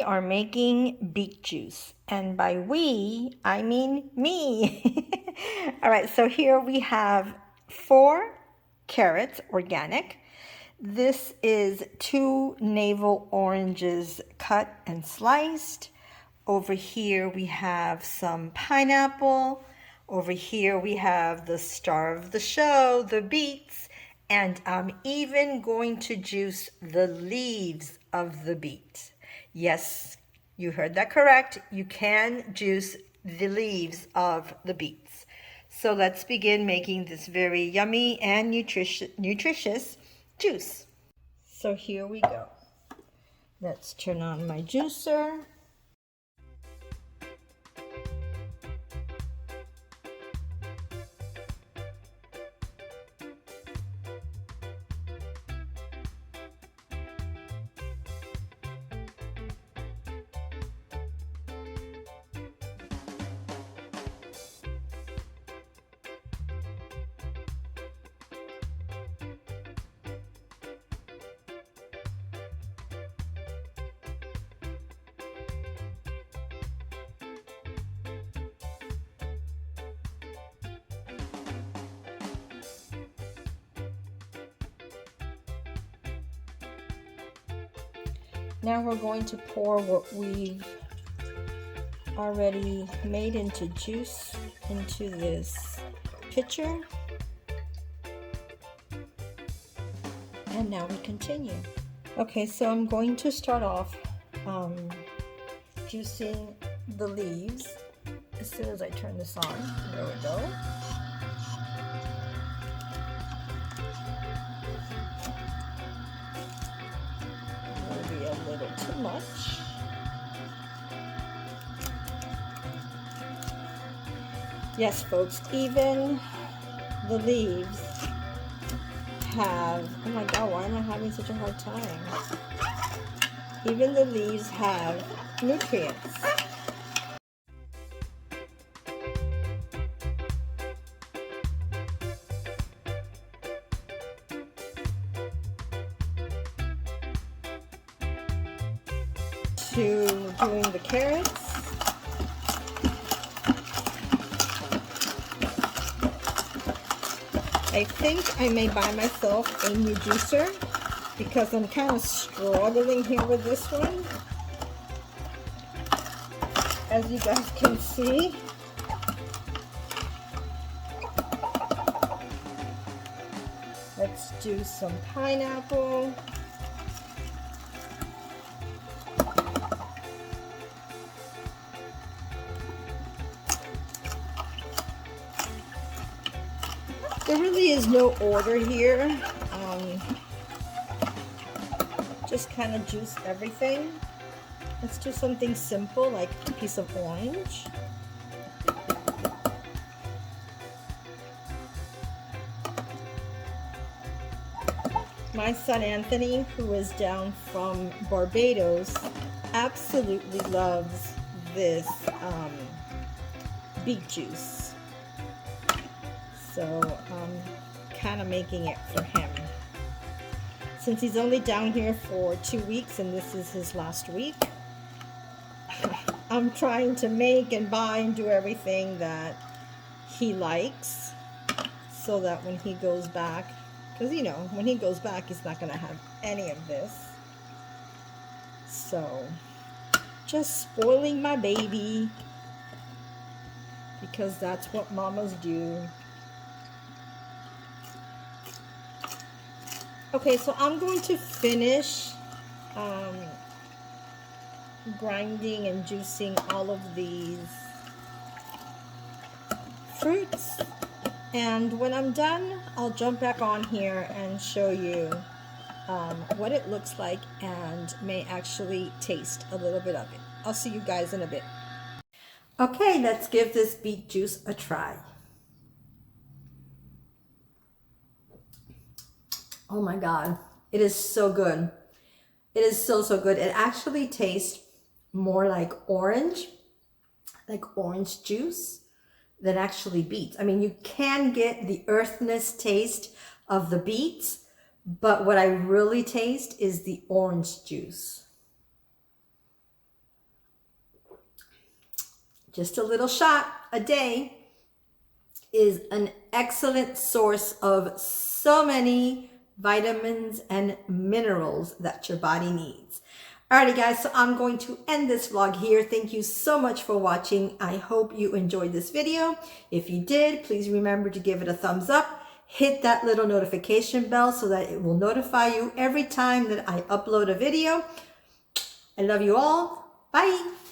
are making beet juice. And by we, I mean me. All right, so here we have 4 carrots, organic. This is 2 navel oranges cut and sliced. Over here we have some pineapple. Over here we have the star of the show, the beets. And I'm even going to juice the leaves of the beet. Yes, you heard that correct. You can juice the leaves of the beets. So let's begin making this very yummy and nutritious juice. So here we go. Let's turn on my juicer. Now we're going to pour what we've already made into juice into this pitcher. And now we continue. Okay, so I'm going to start off juicing the leaves as soon as I turn this on. There we go. Maybe a little too much. Yes, folks, even the leaves have, oh my God, why am I having such a hard time? Even the leaves have nutrients. To doing the carrots. I think I may buy myself a new juicer because I'm kind of struggling here with this one. As you guys can see, let's do some pineapple. There really is no order here. Just kind of juice everything. Let's do something simple like a piece of orange. My son Anthony, who is down from Barbados, absolutely loves this beet juice. So I'm kind of making it for him. Since he's only down here for 2 weeks and this is his last week, I'm trying to make and buy and do everything that he likes so that when he goes back, because you know, when he goes back, he's not going to have any of this. So, just spoiling my baby because that's what mamas do. Okay, so I'm going to finish grinding and juicing all of these fruits. And when I'm done, I'll jump back on here and show you what it looks like and may actually taste a little bit of it. I'll see you guys in a bit. Okay, let's give this beet juice a try. Oh my God, it is so good. It is so good. It actually tastes more like orange juice than actually beets. I mean, you can get the earthiness taste of the beets, but what I really taste is the orange juice. just a little shot a day, is an excellent source of so many vitamins and minerals that your body needs. Alrighty guys, so I'm going to end this vlog here. Thank you so much for watching. I hope you enjoyed this video. If you did, please remember to give it a thumbs up. Hit that little notification bell so that it will notify you every time that I upload a video. I love you all. Bye.